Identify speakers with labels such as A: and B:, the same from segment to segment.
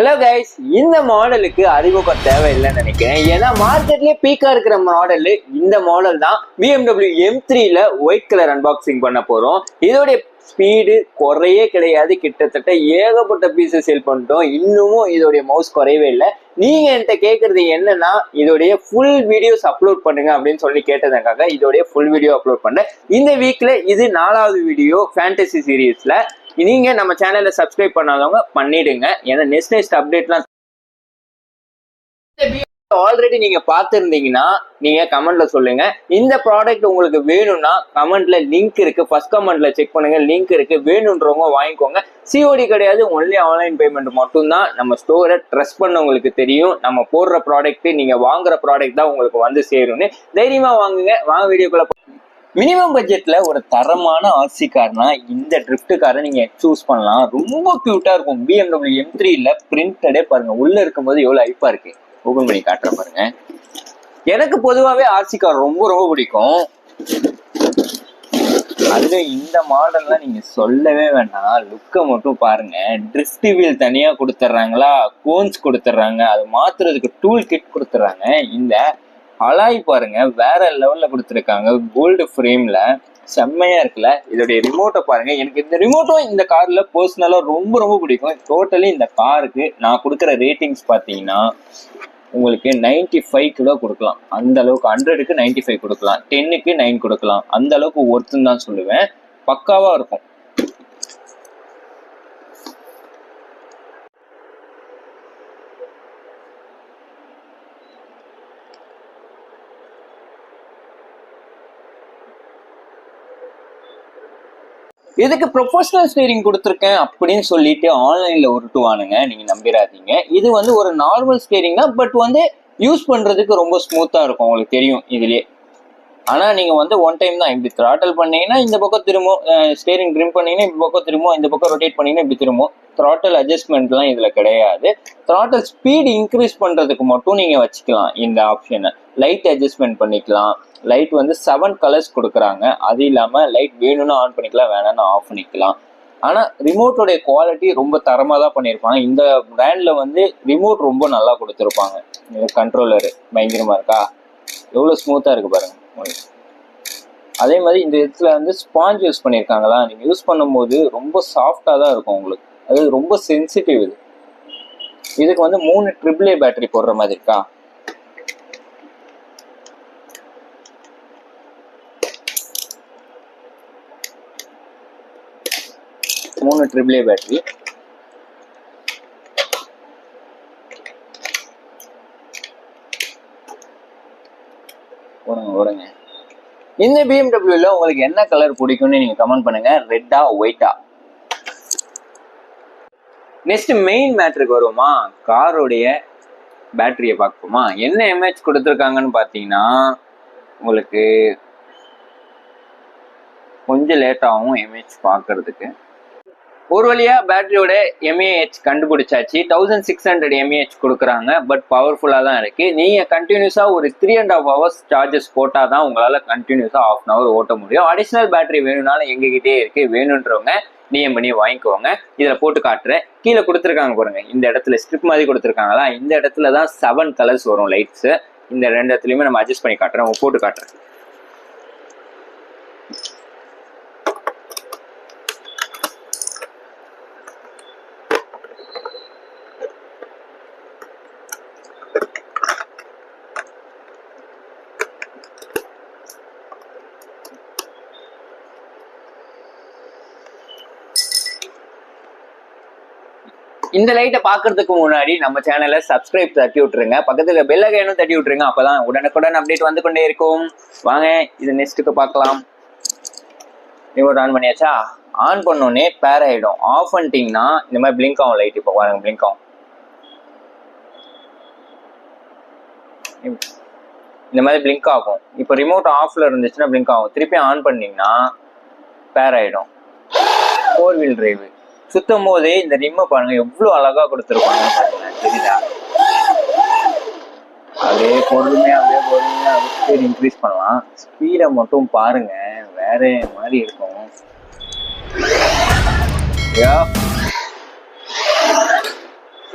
A: Hello guys, இந்த மாடலுக்கு அறிமுகம் தேவையில்லைன்னு நினைக்கிறேன். ஏன்னா மார்க்கெட்லயே பீக்கா இருக்கிற மாடல் இந்த மாடல் தான். BMW M3ல ஒயிட் கலர் அன்பாக்சிங் பண்ண போறோம். இதோடைய ஸ்பீடு குறையே கிடையாது. கிட்டத்தட்ட ஏகப்பட்ட பீஸஸ் சேல் பண்ணிட்டோம். இன்னமும் இதோடைய மவுஸ் குறையவே இல்லை. நீங்க என்கிட்ட கேட்கறது என்னன்னா, இதோடைய ஃபுல் வீடியோஸ் அப்லோட் பண்ணுங்க அப்படின்னு சொல்லி கேட்டதுக்காக இதோடைய ஃபுல் வீடியோ அப்லோட் பண்ணேன். இந்த வீக்ல இது 4வது வீடியோ ஃபேண்டசி சீரீஸ்ல. நீங்க நம்ம சேனலை சப்ஸ்கிரைப் பண்ணாதவங்க பண்ணிடுங்க. ஏன்னா நெக்ஸ்ட் அப்டேட்லாம் ஆல்ரெடி நீங்க பார்த்திருந்தீங்கன்னா நீங்க கமெண்ட்ல சொல்லுங்க. இந்த ப்ராடக்ட் உங்களுக்கு வேணும்னா கமெண்ட்ல லிங்க் இருக்கு. ஃபர்ஸ்ட் கமெண்ட்ல செக் பண்ணுங்க, லிங்க் இருக்கு. வேணும்ன்றவங்க வாங்கிக்கோங்க. சிஓடி கிடையாது, ஒன்லி ஆன்லைன் பேமெண்ட் மட்டும்தான். நம்ம ஸ்டோரை ட்ரஸ்ட் பண்ணவங்களுக்கு தெரியும் நம்ம போடுற ப்ராடக்ட், நீங்க வாங்குற ப்ராடக்ட் தான் உங்களுக்கு வந்து சேரும்னு. தைரியமா வாங்குங்க. வாங்க வீடியோக்குள்ள. மினிமம் பட்ஜெட்ல ஒரு தரமான ஆர்சி கார்னா இந்த ட்ரிஃப்ட் காரை நீங்க சூஸ் பண்ணலாம். ரொம்ப கியூட்டா இருக்கும். BMW M3ல பிரிண்டடே பாருங்க, உள்ள இருக்கும்போது எவ்வளவு ஐப்பா இருக்கு. ஓபன் பண்ணி காட்டுறேன் பாருங்க. எனக்கு பொதுவாகவே ஆர்சி கார் ரொம்ப ரொம்ப பிடிக்கும். அதுல இந்த மாடல்லாம் நீங்க சொல்லவே வேண்டாம். லுக்கை மட்டும் பாருங்க. ட்ரிஃப்ட் வீல் தனியா கொடுத்துட்றாங்களா, கோன்ஸ் கொடுத்துட்றாங்க, அது மாத்துறதுக்கு டூல் கிட் கொடுத்துட்றாங்க. இந்த அலாய் பாருங்க, வேற லெவல்ல கொடுத்துருக்காங்க. கோல்டு ஃப்ரேம்ல செம்மையா இருக்குல்ல. இதோடைய ரிமோட்டை பாருங்க. எனக்கு இந்த ரிமோட்டும் இந்த கார்ல பர்சனலா ரொம்ப ரொம்ப பிடிக்கும். டோட்டலி இந்த காருக்கு நான் கொடுக்குற ரேட்டிங்ஸ் பார்த்தீங்கன்னா உங்களுக்கு 95 கிலோ கொடுக்கலாம். அந்த அளவுக்கு 100க்கு 95 கொடுக்கலாம், 10க்கு 9 கொடுக்கலாம். அந்த அளவுக்கு ஒர்த்துன்னு தான் சொல்லுவேன். பக்காவா இருக்கும். இதுக்கு ப்ரொஃபஷனல் ஸ்டீரிங் கொடுத்துருக்கேன் அப்படின்னு சொல்லிட்டு ஆன்லைன்ல உருட்டுவானுங்க, நீங்க நம்பிடாதீங்க. இது வந்து ஒரு நார்மல் ஸ்டீரிங் தான், பட் வந்து யூஸ் பண்றதுக்கு ரொம்ப ஸ்மூத்தா இருக்கும். உங்களுக்கு தெரியும் இதுலயே. ஆனா நீங்க வந்து ஒன் டைம் தான். இப்படி த்ராட்டல் பண்ணீங்கன்னா இந்த பக்கம் திரும்பும், ஸ்டீரிங் ட்ரிம் பண்ணீங்கன்னா இந்த பக்கம் திரும்பும், இந்த பக்கம் ரொட்டேட் பண்ணீங்கன்னா இப்படி திரும்பும். த்ராட்டல் அட்ஜஸ்ட்மெண்ட்லாம் இதுல கிடையாது. த்ராட்டல் ஸ்பீட் இன்க்ரீஸ் பண்றதுக்கு மட்டும் நீங்க வச்சுக்கலாம் இந்த ஆப்ஷனை. லைட் அட்ஜஸ்ட்மெண்ட் பண்ணிக்கலாம். லைட் வந்து 7 கலர்ஸ் கொடுக்குறாங்க. அது இல்லாம லைட் வேணும்னு ஆன் பண்ணிக்கலாம், வேணும்னு ஆஃப் பண்ணிக்கலாம். ஆனா ரிமோட்டோடைய குவாலிட்டி ரொம்ப தரமா தான் பண்ணியிருப்பாங்க. இந்த பிராண்ட்ல வந்து ரிமோட் ரொம்ப நல்லா கொடுத்துருப்பாங்க. கண்ட்ரோலரு பயங்கரமா இருக்கா, எவ்வளவு ஸ்மூத்தா இருக்கு பாருங்க. அதே மாதிரி இந்த இடத்துல வந்து ஸ்பாஞ்ச் யூஸ் பண்ணியிருக்காங்களா, நீங்க யூஸ் பண்ணும்போது ரொம்ப சாஃப்டா தான் இருக்கும் உங்களுக்கு. அது ரொம்ப சென்சிட்டிவ். இதுக்கு வந்து 3 AAA பேட்டரி போடுற மாதிரி இருக்கா. மூணு AAA பேட்டரி. ஓடுங்க. இந்த BMWல உங்களுக்கு என்ன கலர் பிடிக்கும்னு நீங்க கமெண்ட் பண்ணுங்க. ரெட்டா ஒயிட்டா? நெக்ஸ்ட் மெயின் மேட்ருக்கு வருவோமா. காரோடைய பேட்டரியை பார்ப்போமா. என்ன எம்ஏஹெச் கொடுத்துருக்காங்கன்னு பார்த்தீங்கன்னா உங்களுக்கு கொஞ்சம் லேட் ஆகும் எம்ஏஹெச் பார்க்கறதுக்கு. ஒரு வழியா பேட்டரியோட எம்ஏஹெச் கண்டுபிடிச்சாச்சு. 1600 எம்ஏஹெச் கொடுக்குறாங்க. பட் பவர்ஃபுல்லா தான் இருக்கு. நீங்க கண்டினியூஸா ஒரு 3.5 hours சார்ஜஸ் போட்டா தான் உங்களால கண்டினியூஸா 1/2 hour ஓட்ட முடியும். அடிஷனல் பேட்டரி வேணும்னாலும் எங்ககிட்டே இருக்கு. வேணுன்றவங்க டிஎம் பண்ணி வாங்கிக்கோங்க. இதுல போட்டு காட்டுறேன். கீழே கொடுத்துருக்காங்க பாருங்க. இந்த இடத்துல ஸ்ட்ரிப் மாதிரி கொடுத்துருக்காங்களா, இந்த இடத்துல தான் 7 கலர்ஸ் வரும் லைட்ஸ். இந்த 2 இடத்துலயுமே நம்ம அட்ஜஸ்ட் பண்ணி காட்டுறேன், போட்டு காட்டுறேன். இந்த லைட்டை பாக்குறதுக்கு முன்னாடி நம்ம சேனலை சப்ஸ்கிரைப் தட்டி விட்டுருங்க. பக்கத்துல பெல் ஐகானும் தட்டி விட்டுருங்க. அப்பதான் உடனுக்குடன் அப்டேட் வந்து கொண்டே இருக்கும். வாங்க இது நெக்ஸ்ட்டுக்கு பார்க்கலாம். ரிமோட் ஆன் பண்ணியாச்சா? ஆன் பண்ணோடனே பேர் ஆயிடும். ஆஃப் பண்ணிட்டீங்கன்னா இந்த மாதிரி பிளிங்க் ஆகும் லைட். இப்போ பாருங்க, பிளிங்க் ஆகும். இந்த மாதிரி பிளிங்க் ஆகும். இப்போ ரிமோட் ஆஃப்ல இருந்துச்சுன்னா பிளிங்க் ஆகும். திருப்பி ஆன் பண்ணீங்கன்னா பேர் ஆயிடும். 4 வீல் டிரைவ். சுத்தும் போதே இந்த ரிம்மை பாருங்க எவ்வளவு அழகா கொடுத்துருப்பாங்க பாருங்க, தெரியுதா? அப்படியே பொறுமையா ஸ்பீட் இன்க்ரீஸ் பண்ணலாம். ஸ்பீடை மட்டும் பாருங்க, வேற மாதிரி இருக்கும்.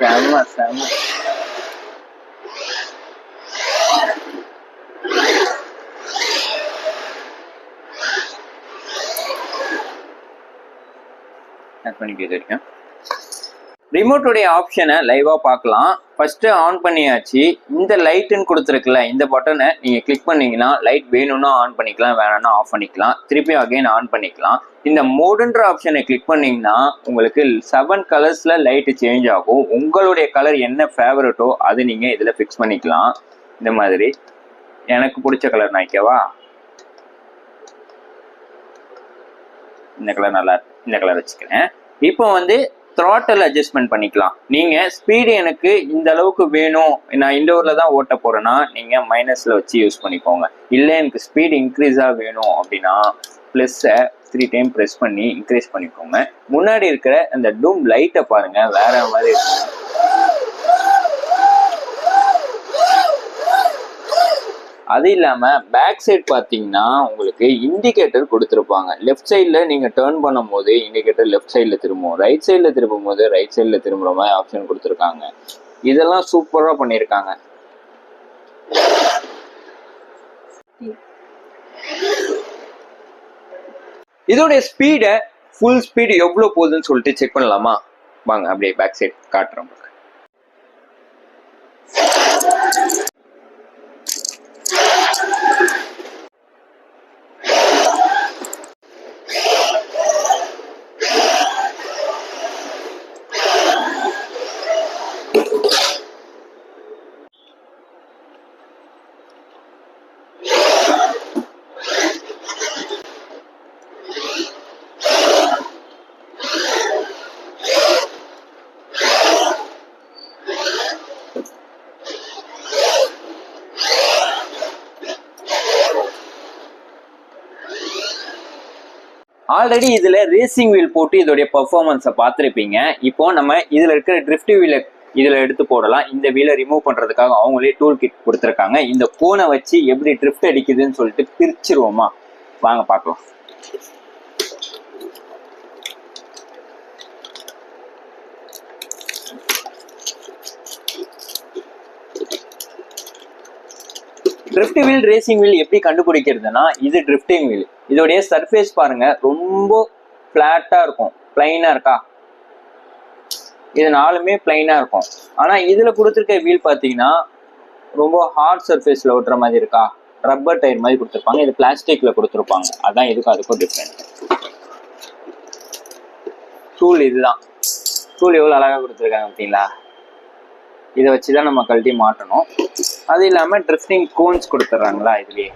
A: செம செம. பண்ணிக்க ரிமோட்டோடைய ஆப்ஷனை லைவா பார்க்கலாம். ஃபர்ஸ்ட் ஆன் பண்ணியாச்சு. இந்த லைட்டுன்னு கொடுத்துருக்குல்ல, இந்த பட்டனை நீங்க கிளிக் பண்ணீங்கன்னா லைட் வேணும்னா ஆன் பண்ணிக்கலாம், வேணும்னா ஆஃப் பண்ணிக்கலாம், திருப்பி அகைன் ஆன் பண்ணிக்கலாம். இந்த மோடுன்ற ஆப்ஷனை கிளிக் பண்ணீங்கன்னா உங்களுக்கு 7 கலர்ஸ்ல லைட் சேஞ்ச் ஆகும். உங்களுடைய கலர் என்ன ஃபேவரட்டோ அது நீங்க இதுல ஃபிக்ஸ் பண்ணிக்கலாம். இந்த மாதிரி எனக்கு பிடிச்ச கலர் நாய்க்கவா, இந்த கலர் நல்லா இருக்கு, இந்த கலர் வச்சுக்கிறேன். இப்போ வந்து த்ராட்டல் அட்ஜஸ்ட்மெண்ட் பண்ணிக்கலாம். நீங்க ஸ்பீடு எனக்கு இந்த அளவுக்கு வேணும், நான் இண்டோர்ல தான் ஓட்ட போறேன்னா நீங்க மைனஸ்ல வச்சு யூஸ் பண்ணிக்கோங்க. இல்லை எனக்கு ஸ்பீடு இன்க்ரீஸா வேணும் அப்படின்னா பிளஸ்ஸை 3 டைம் ப்ரெஸ் பண்ணி இன்க்ரீஸ் பண்ணிக்கோங்க. முன்னாடி இருக்கிற அந்த டூம் லைட்டை பாருங்க, வேற மாதிரி இருக்கும். அது இல்லாம பேக் சைட் பாத்தீங்கன்னா உங்களுக்கு இண்டிகேட்டர் கொடுத்துருப்பாங்க. லெஃப்ட் சைட்ல நீங்க டேர்ன் பண்ணும் போது இண்டிகேட்டர் லெஃப்ட் சைட்ல திரும்பும், ரைட் சைட்ல திரும்பும் போது ரைட் சைட்ல திரும்புற மாதிரி ஆப்ஷன் கொடுத்துருக்காங்க. இதெல்லாம் சூப்பரா பண்ணிருக்காங்க. இதோடைய ஸ்பீடை ஃபுல் ஸ்பீடு எவ்வளவு போகுதுன்னு சொல்லிட்டு செக் பண்ணலாமா? வாங்க அப்படியே பேக் சைட் காட்டுறோம். ஆல்ரெடி இதுல ரேசிங் வீல் போட்டு இதோடைய பெர்ஃபார்மன்ஸை பார்த்துருப்பீங்க. இப்போ நம்ம இதுல இருக்கிற ட்ரிஃப்ட் வீலை இதுல எடுத்து போடலாம். இந்த வீலை ரிமூவ் பண்றதுக்காக அவங்களே டூல் கிட் கொடுத்துருக்காங்க. இந்த கோனை வச்சு எப்படி ட்ரிஃப்ட் அடிக்குதுன்னு சொல்லிட்டு பிரிச்சிருவோமா? வாங்க பார்க்கலாம். ட்ரிஃப்ட் வீல் ரேசிங் வீல் எப்படி கண்டுபிடிக்கிறதுனா, இது ட்ரிஃப்டிங் வீல். இதோடைய சர்ஃபேஸ் பாருங்க, ரொம்ப பிளாட்டா இருக்கும். பிளைனா இருக்கா? இது நாலுமே பிளைனா இருக்கும். ஆனா இதுல கொடுத்துருக்க வீல் பாத்தீங்கன்னா ரொம்ப ஹார்ட் சர்ஃபேஸ்ல ஓட்டுற மாதிரி இருக்கா, ரப்பர் டயர் மாதிரி கொடுத்துருப்பாங்க. இது பிளாஸ்டிக்ல கொடுத்துருப்பாங்க. அதான் இதுக்கும் அதுக்கும் டிஃப்ரெண்ட். டூல் இதுதான். டூல் எவ்வளவு அழகா கொடுத்துருக்காங்க பார்த்தீங்களா? இதை வச்சுதான் நம்ம கழட்டி மாட்டணும். அது இல்லாம ட்ரிஃப்டிங் கோன்ஸ் கொடுத்துட்றாங்களா, இதுலயே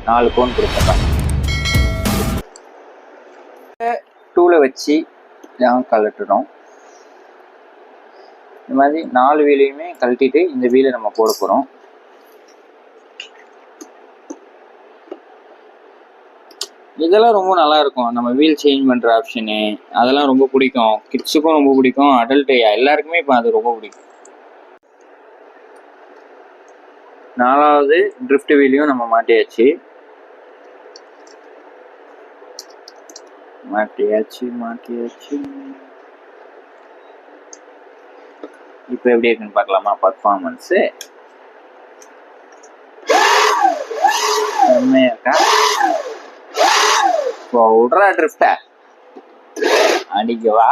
A: 4 கோன் கொடுத்துட்றாங்க. டூலை வச்சு கழட்டுறோம். இந்த மாதிரி 4 வீலையுமே கழட்டிட்டு இந்த வீலை நம்ம போட போறோம். இதெல்லாம் ரொம்ப நல்லா இருக்கும். நம்ம வீல் சேஞ்ச் பண்ற ஆப்ஷனு அதெல்லாம் ரொம்ப பிடிக்கும். கிட்ஸுக்கும் ரொம்ப பிடிக்கும், அடல்ட் எல்லாருக்குமே இப்போ அது ரொம்ப பிடிக்கும். 4வது ட்ரிஃப்ட் வீலையும் நம்ம மாட்டியாச்சு. இப்போ எப்படி இருக்குன்னு பார்க்கலாமா பர்ஃபார்மன்ஸ்? செம்மையா இருக்கா? விட்றா ட்ரிஃப்ட அடிக்கவா?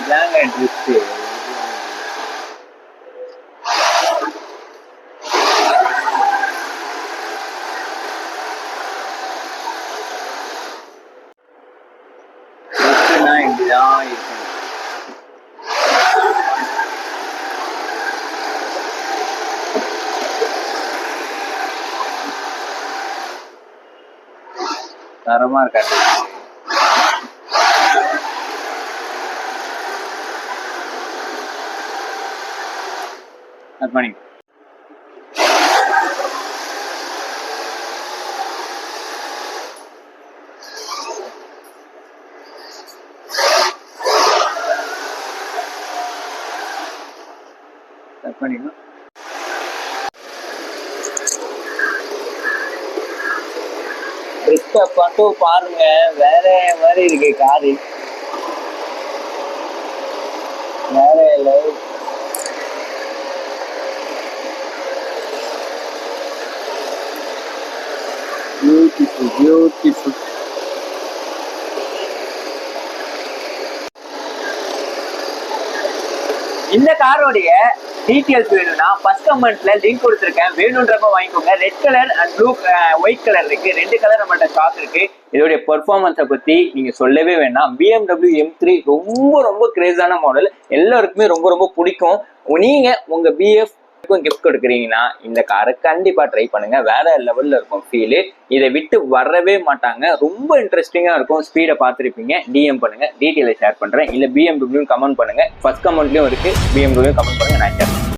A: இதாங்க ட்ரிப்ஸு. இப்படிதான் இருக்கு. தரமா இருக்காது. பண்ணி பண்ணிக்கலாம். மட்டும் பாருங்க, வேற மாதிரி இருக்கு காரு, வேற லெவல். Beautiful beautiful. இந்த காரோடைய டீட்டெயில்ஸ் வேணும்னா ஃபர்ஸ்ட் கமெண்ட்ல லிங்க் கொடுத்துருக்கேன், வேணுன்றப்ப வாங்கிக்கோங்க. Red colour and blue white colour இருக்கு, 2 கலர் நம்மகிட்ட ஸ்டாக் இருக்கு. இதோடைய பெர்ஃபார்மன்ஸை பத்தி நீங்க சொல்லவே வேண்டாம். BMW M3 ரொம்ப ரொம்ப கிரேஸான மாடல், எல்லாருக்குமே ரொம்ப ரொம்ப பிடிக்கும். நீங்க உங்க BF கிஃப்ட் கொடுக்குறீங்கன்னா இந்த காரை கண்டிப்பா ட்ரை பண்ணுங்க, வேற லெவல்ல இருக்கும் ஃபீல். இதை விட்டு வரவே மாட்டாங்க, ரொம்ப இன்ட்ரெஸ்டிங்கா இருக்கும். ஸ்பீடை பார்த்துருப்பீங்க. DM பண்ணுங்க, டீட்டெயிலை ஷேர் பண்றேன். இல்ல BMW கமெண்ட் பண்ணுங்க, ஃபர்ஸ்ட் கமெண்ட்லயும் இருக்கு, BMW கமெண்ட் பண்ணுங்க, நான் ஷேர்